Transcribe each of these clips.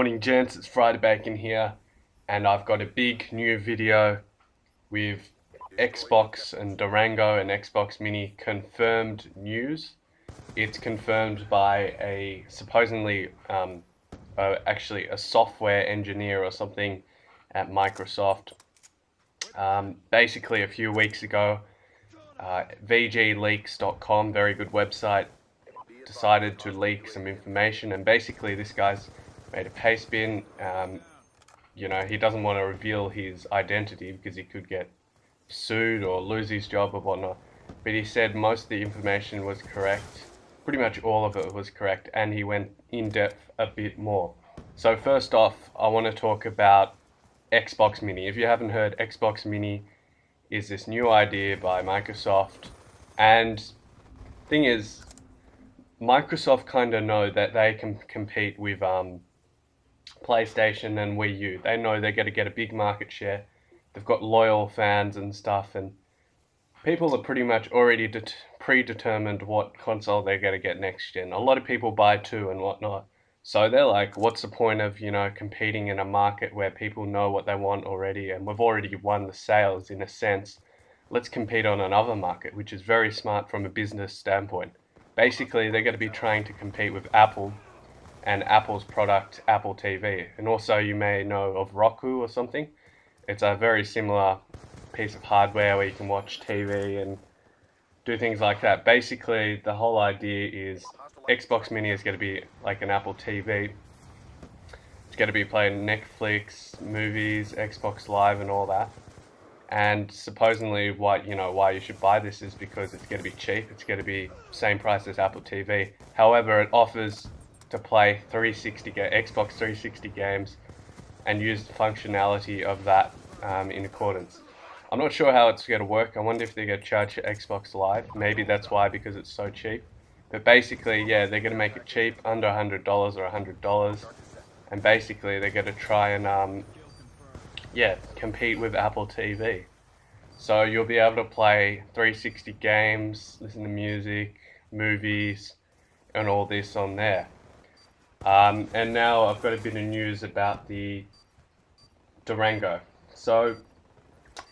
Morning gents, it's Friday Bacon here, and I've got a big new video with Xbox and Durango and Xbox Mini confirmed news. It's confirmed by a supposedly actually a software engineer or something at Microsoft. Basically a few weeks ago, VGLeaks.com, very good website, decided to leak some information, and basically this guy's made a pastebin. He doesn't want to reveal his identity because he could get sued or lose his job or whatnot, but he said most of the information was correct, pretty much all of it was correct, and he went in depth a bit more. So first off, I want to talk about Xbox Mini. If you haven't heard, Xbox Mini is this new idea by Microsoft, and thing is, Microsoft kind of know that they can compete with PlayStation and Wii U. They know they're going to get a big market share. They've got loyal fans and stuff, and people are pretty much already predetermined what console they're going to get next gen. A lot of people buy two and whatnot. So they're like, what's the point of, competing in a market where people know what they want already, and we've already won the sales in a sense. Let's compete on another market, which is very smart from a business standpoint. Basically, they're going to be trying to compete with Apple and Apple's product, Apple TV. And also, you may know of Roku or something. It's a very similar piece of hardware where you can watch TV and do things like that. Basically, the whole idea is Xbox Mini is going to be like an Apple TV. It's going to be playing Netflix, movies, Xbox Live, and all that. And supposedly, why you should buy this is because it's going to be cheap. It's going to be same price as Apple TV. However, it offers to play Xbox 360 games and use the functionality of that in accordance. I'm not sure how it's going to work. I wonder if they're going to charge for Xbox Live. Maybe that's why, because it's so cheap. But basically, yeah, they're going to make it cheap, under $100 or $100. And basically, they're going to try and compete with Apple TV. So you'll be able to play 360 games, listen to music, movies, and all this on there. And now I've got a bit of news about the Durango. So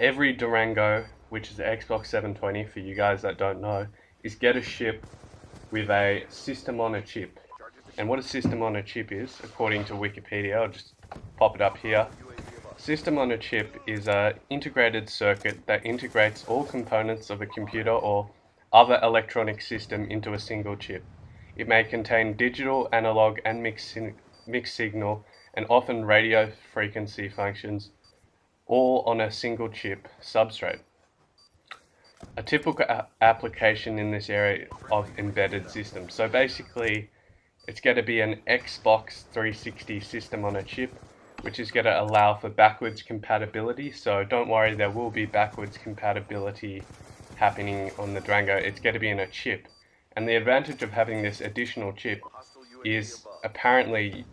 every Durango, which is the Xbox 720 for you guys that don't know, is get a ship with a system on a chip. And what a system on a chip is, according to Wikipedia, I'll just pop it up here. System on a chip is an integrated circuit that integrates all components of a computer or other electronic system into a single chip. It may contain digital, analog, and mixed signal, and often radio frequency functions, all on a single chip substrate. A typical application in this area of embedded systems. So basically, it's going to be an Xbox 360 system on a chip, which is going to allow for backwards compatibility. So don't worry, there will be backwards compatibility happening on the Durango. It's going to be in a chip. And the advantage of having this additional chip is apparently,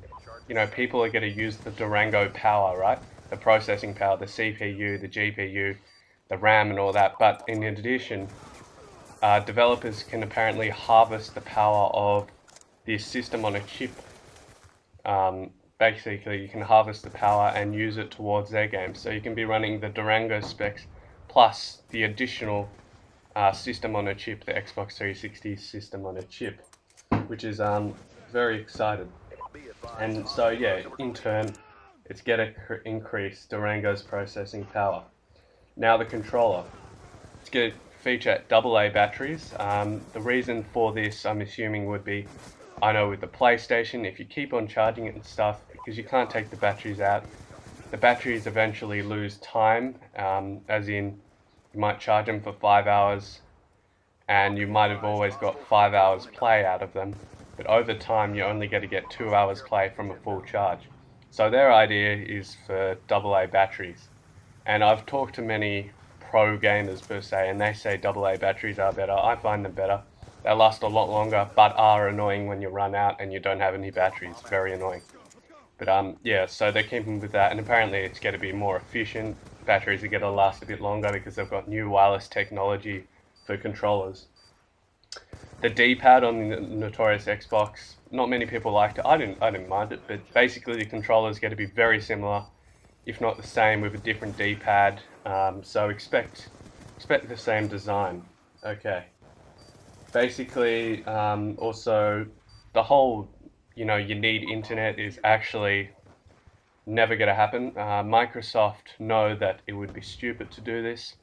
people are going to use the Durango power, right? The processing power, the CPU, the GPU, the RAM and all that. But in addition, developers can apparently harvest the power of this system on a chip. Basically, you can harvest the power and use it towards their games. So you can be running the Durango specs plus the additional system on a chip, the Xbox 360 system on a chip, which is very excited. And so yeah, in turn, it's going to increase Durango's processing power. Now the controller, it's going to feature AA batteries. The reason for this, I'm assuming, would be, I know with the PlayStation, if you keep on charging it and stuff, because you can't take the batteries out, the batteries eventually lose time, as in you might charge them for 5 hours and you might have always got 5 hours play out of them, but over time you're only going to get 2 hours play from a full charge. So their idea is for AA batteries, and I've talked to many pro gamers per se, and they say AA batteries are better. I find them better. They last a lot longer, but are annoying when you run out and you don't have any batteries. Very annoying. But so they're keeping with that, and apparently it's going to be more efficient. Batteries are going to last a bit longer because they've got new wireless technology for controllers. The D-pad on the notorious Xbox, not many people liked it. I didn't mind it, but basically the controller is going to be very similar, if not the same, with a different D-pad. So expect the same design. Okay. Basically, also the whole, you need internet is actually never going to happen. Microsoft know that it would be stupid to do this.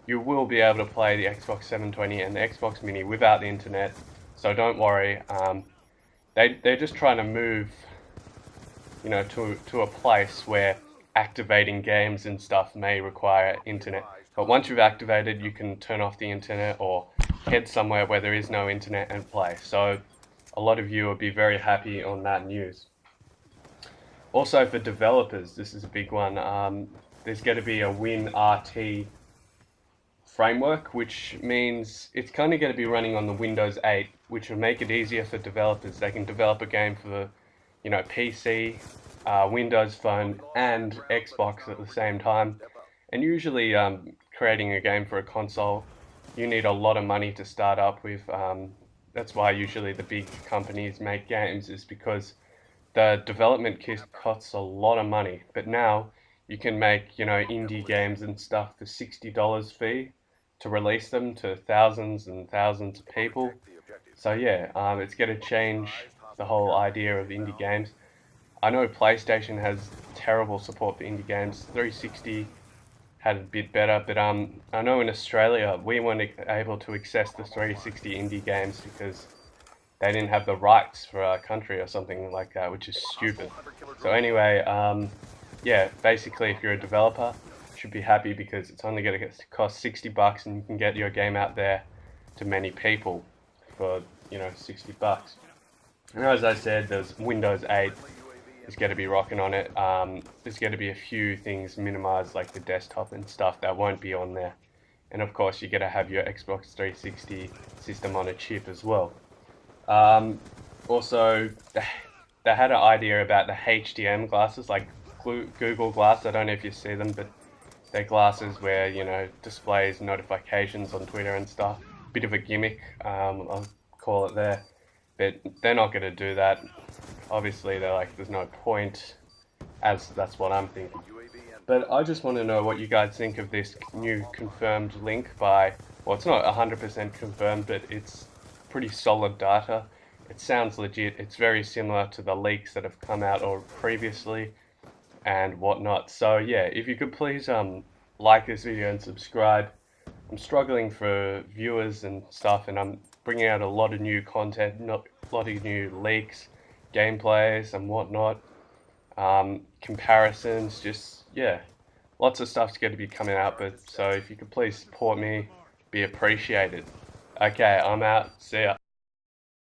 You will be able to play the Xbox 720 and the Xbox Mini without the internet, so don't worry. They're just trying to move, to a place where activating games and stuff may require internet. But once you've activated, you can turn off the internet or head somewhere where there is no internet and play. So a lot of you will be very happy on that news. Also for developers, this is a big one. There's going to be a WinRT framework, which means it's kind of going to be running on the Windows 8, which will make it easier for developers. They can develop a game for, PC, Windows Phone, and Xbox at the same time. And usually, creating a game for a console, you need a lot of money to start up with. That's why usually the big companies make games, is because the development kit costs a lot of money. But now you can make, indie games and stuff for $60 fee to release them to thousands and thousands of people. So yeah, it's going to change the whole idea of indie games. I know PlayStation has terrible support for indie games. 360 had a bit better, but I know in Australia we weren't able to access the 360 indie games because they didn't have the rights for our country or something like that, which is stupid. So anyway, yeah, basically if you're a developer, you should be happy because it's only going to cost $60 and you can get your game out there to many people for, $60. And as I said, there's Windows 8 is going to be rocking on it. There's going to be a few things minimized, like the desktop and stuff, that won't be on there. And of course, you're going to have your Xbox 360 system on a chip as well. Also, they had an idea about the HDM glasses, like Google Glass. I don't know if you see them, but they're glasses where, displays notifications on Twitter and stuff. Bit of a gimmick, I'll call it there. But they're not going to do that. Obviously, they're like, there's no point, as that's what I'm thinking. But I just want to know what you guys think of this new confirmed link by, well, it's not 100% confirmed, but it's pretty solid data. It sounds legit. It's very similar to the leaks that have come out or previously and whatnot. So yeah, if you could please like this video and subscribe. I'm struggling for viewers and stuff, and I'm bringing out a lot of new content, a lot of new leaks, gameplays and whatnot, comparisons, just, yeah, lots of stuff's going to be coming out, but so if you could please support me, be appreciated. Okay, I'm out. See ya.